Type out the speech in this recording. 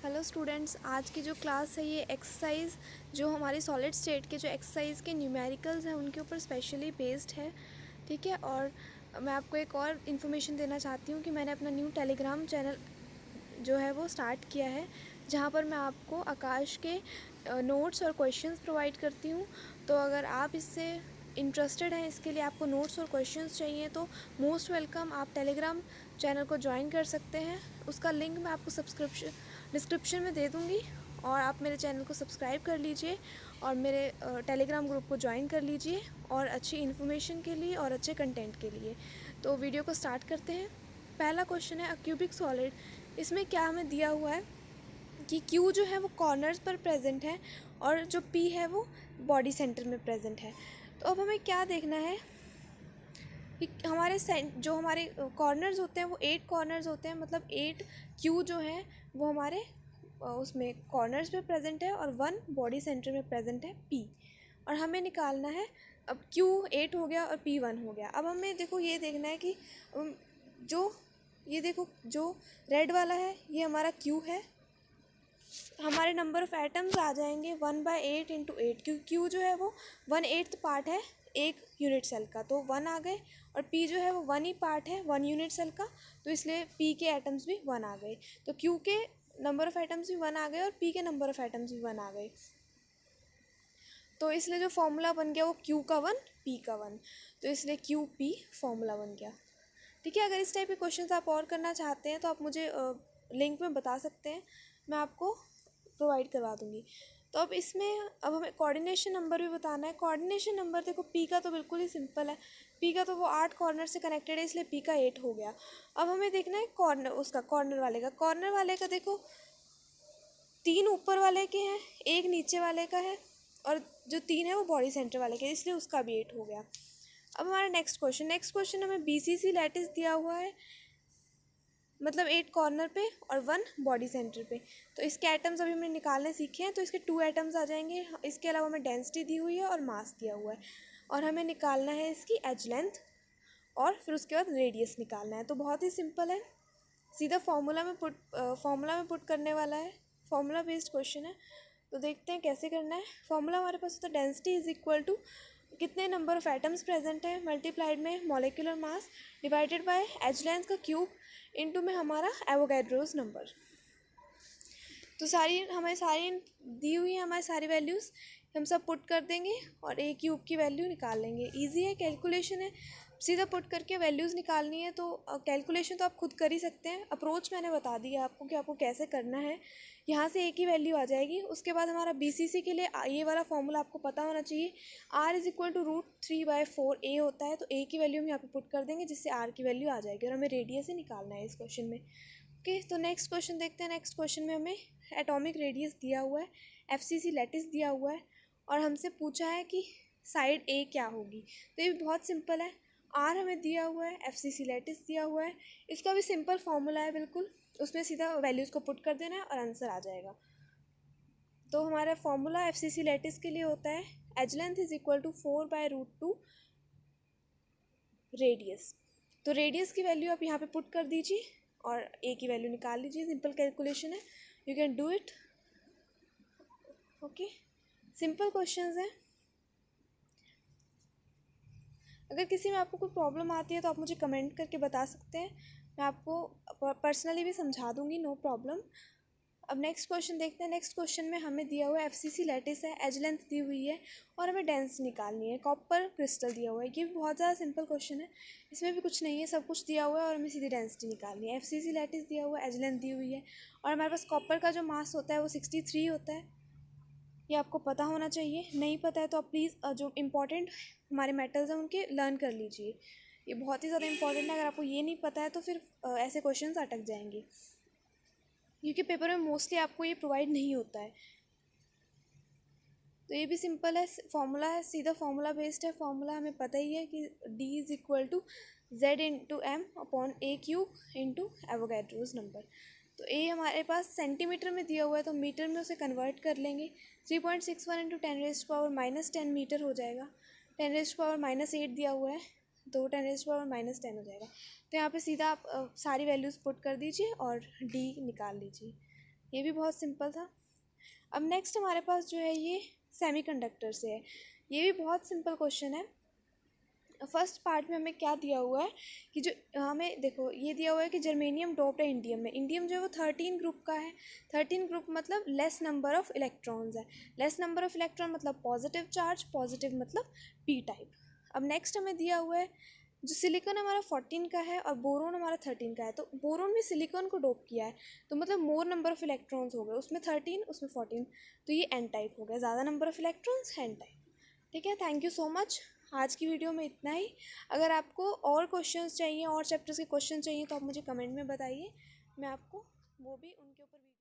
Hello students, आज की जो क्लास है ये एक्सरसाइज जो हमारी सॉलिड स्टेट के जो एक्सरसाइज के न्यूमेरिकल्स हैं उनके ऊपर स्पेशली बेस्ड है। ठीक है। और मैं आपको एक और इन्फॉर्मेशन देना चाहती हूँ कि मैंने अपना न्यू टेलीग्राम चैनल जो है वो स्टार्ट किया है, जहाँ पर मैं आपको आकाश के नोट्स और क्वेश्चंस प्रोवाइड करती हूँ। तो अगर आप इससे इंटरेस्टेड हैं, इसके लिए आपको नोट्स और क्वेश्चंस चाहिए, तो मोस्ट वेलकम, आप टेलीग्राम चैनल को ज्वाइन कर सकते हैं। उसका लिंक मैं आपको डिस्क्रिप्शन में दे दूँगी और आप मेरे चैनल को सब्सक्राइब कर लीजिए और मेरे टेलीग्राम ग्रुप को ज्वाइन कर लीजिए और अच्छी इन्फॉर्मेशन के लिए और अच्छे कंटेंट के लिए। तो वीडियो को स्टार्ट करते हैं। पहला क्वेश्चन है अ क्यूबिक सॉलिड। इसमें क्या हमें दिया हुआ है कि Q जो है वो कॉर्नर्स पर प्रेजेंट है और जो P है वो बॉडी सेंटर में प्रेजेंट है। तो अब हमें क्या देखना है कि जो हमारे कॉर्नर्स होते हैं वो 8 कॉर्नर्स होते हैं, मतलब 8 Q जो है वो हमारे उसमें कॉर्नर्स पे प्रेजेंट है और 1 बॉडी सेंटर में प्रेजेंट है P। और हमें निकालना है, अब Q 8 हो गया और P 1 हो गया। अब हमें देखो ये देखना है कि जो ये देखो जो रेड वाला है ये हमारा Q है। हमारे नंबर ऑफ़ एटम्स आ जाएंगे 1/8 इंटू 8, क्योंकि Q जो है वो 1/8 पार्ट है एक यूनिट सेल का, तो 1 आ गए। और P जो है वो 1 ही पार्ट है 1 यूनिट सेल का, तो इसलिए P के एटम्स भी 1 आ गए। तो Q के नंबर ऑफ़ एटम्स भी 1 आ गए और P के नंबर ऑफ़ एटम्स भी 1 आ गए। तो इसलिए जो फॉर्मूला बन गया वो Q का 1 P का 1, तो इसलिए QP फॉर्मूला बन गया। ठीक है। अगर इस टाइप के क्वेश्चन आप और करना चाहते हैं तो आप मुझे लिंक में बता सकते हैं, मैं आपको प्रोवाइड करवा दूँगी। तो अब इसमें अब हमें कोऑर्डिनेशन नंबर भी बताना है। कोऑर्डिनेशन नंबर देखो P का तो बिल्कुल ही सिंपल है, P का तो वो 8 कॉर्नर से कनेक्टेड है, इसलिए P का 8 हो गया। अब हमें देखना है कॉर्नर वाले का देखो 3 ऊपर वाले के हैं, 1 नीचे वाले का है और जो 3 है वो बॉडी सेंटर वाले के, इसलिए उसका भी 8 हो गया। अब हमारा नेक्स्ट क्वेश्चन हमें BCC लैटिस दिया हुआ है, मतलब 8 कॉर्नर पे और 1 बॉडी सेंटर पे। तो इसके एटम्स अभी हमने निकालने सीखे हैं, तो इसके 2 एटम्स आ जाएंगे। इसके अलावा हमें डेंसिटी दी हुई है और मास दिया हुआ है, और हमें निकालना है इसकी एज लेंथ और फिर उसके बाद रेडियस निकालना है। तो बहुत ही सिंपल है, सीधा फॉर्मूला में पुट करने वाला है, फॉर्मूला बेस्ड क्वेश्चन है। तो देखते हैं कैसे करना है। फॉर्मूला हमारे पास होता है डेंसिटी इज इक्वल टू कितने नंबर ऑफ़ एटम्स प्रेजेंट है मल्टीप्लाइड में molecular mass divided by edge length का क्यूब इनटू में हमारा एवोगैड्रोस नंबर। तो हमें सारी दी हुई है, हमारी सारी वैल्यूज़ हम सब पुट कर देंगे और ए क्यूब की वैल्यू निकाल लेंगे। इजी है, कैलकुलेशन है, सीधा पुट करके वैल्यूज़ निकालनी है। तो कैलकुलेशन तो आप खुद कर ही सकते हैं, अप्रोच मैंने बता दिया आपको कि आपको कैसे करना है। यहाँ से ए की वैल्यू आ जाएगी। उसके बाद हमारा BCC के लिए ये वाला फॉर्मूला आपको पता होना चाहिए, R is equal to √3/4 A होता है। तो ए की वैल्यू हम यहाँ पे पुट कर देंगे, जिससे R की वैल्यू आ जाएगी और हमें रेडियस ही निकालना है इस क्वेश्चन में। ओके, तो नेक्स्ट क्वेश्चन देखते हैं। नेक्स्ट क्वेश्चन में हमें एटॉमिक रेडियस दिया हुआ है, FCC लैटिस दिया हुआ है और हमसे पूछा है कि साइड A क्या होगी। तो ये भी बहुत सिंपल है, R हमें दिया हुआ है, FCC लैटिस दिया हुआ है। इसका भी सिंपल फार्मूला है बिल्कुल, उसमें सीधा वैल्यूज़ को पुट कर देना है और आंसर आ जाएगा। तो हमारा फार्मूला FCC लैटिस के लिए होता है edge length is equal to 4/√2 radius. तो रेडियस की वैल्यू आप यहाँ पे पुट कर दीजिए और ए की वैल्यू निकाल लीजिए। सिंपल कैलकुलेशन है, you can do it. Okay, simple questions हैं। अगर किसी में आपको कोई प्रॉब्लम आती है तो आप मुझे कमेंट करके बता सकते हैं, मैं आपको पर्सनली भी समझा दूंगी, नो प्रॉब्लम। अब नेक्स्ट क्वेश्चन देखते हैं। नेक्स्ट क्वेश्चन में हमें दिया हुआ है FCC लैटिस है, एज लेंथ दी हुई है और हमें डेंस निकालनी है, कॉपर क्रिस्टल दिया हुआ है। ये भी बहुत ज़्यादा सिंपल क्वेश्चन है, इसमें भी कुछ नहीं है, सब कुछ दिया हुआ है और हमें सीधी डेंसिटी निकालनी है। FCC लैटिस दिया हुआ है, एज लेंथ दी हुई है और हमारे पास कॉपर का जो मास होता है वो 63 होता है। ये आपको पता होना चाहिए, नहीं पता है तो आप प्लीज़ जो इम्पोर्टेंट हमारे मेटल्स हैं उनके लर्न कर लीजिए, ये बहुत ही ज़्यादा इंपॉर्टेंट है। अगर आपको ये नहीं पता है तो फिर ऐसे क्वेश्चंस अटक जाएंगे, क्योंकि पेपर में मोस्टली आपको ये प्रोवाइड नहीं होता है। तो ये भी सिंपल है, फॉर्मूला है, सीधा फॉर्मूला बेस्ड है। फॉर्मूला हमें पता ही है कि D is equal to Z into M upon A cube into Avogadro's number. तो A हमारे पास सेंटीमीटर में दिया हुआ है, तो मीटर में उसे कन्वर्ट कर लेंगे। 3.61 इंटू 10⁻⁻10 मीटर हो जाएगा। 10⁻⁻8 दिया हुआ है, तो 10⁻⁻10 हो जाएगा। तो यहाँ पे सीधा आप सारी वैल्यूज़ पुट कर दीजिए और D निकाल लीजिए। ये भी बहुत सिंपल था। अब नेक्स्ट हमारे पास जो है ये सेमीकंडक्टर से है। ये भी बहुत सिंपल क्वेश्चन है। फर्स्ट पार्ट में हमें क्या दिया हुआ है कि जो हमें देखो ये दिया हुआ है कि जर्मेनियम डोप्ड है इंडियम में। इंडियम जो है वो 13 ग्रुप का है। 13 ग्रुप मतलब लेस नंबर ऑफ इलेक्ट्रॉन्स है। लेस नंबर ऑफ इलेक्ट्रॉन मतलब पॉजिटिव चार्ज, पॉजिटिव मतलब पी टाइप। अब नेक्स्ट हमें दिया हुआ है जो सिलिकॉन हमारा 14 का है और बोरोन हमारा 13 का है। तो बोरोन में सिलिकॉन को डोप किया है तो मतलब मोर नंबर ऑफ इलेक्ट्रॉन्स हो गए, उसमें 13 उसमें 14, तो ये एन टाइप हो गया, ज़्यादा नंबर ऑफ इलेक्ट्रॉन्स है एन टाइप। ठीक है, थैंक यू सो मच। आज की वीडियो में इतना ही। अगर आपको और क्वेश्चंस चाहिए और चैप्टर्स के क्वेश्चन चाहिए तो आप मुझे कमेंट में बताइए, मैं आपको वो भी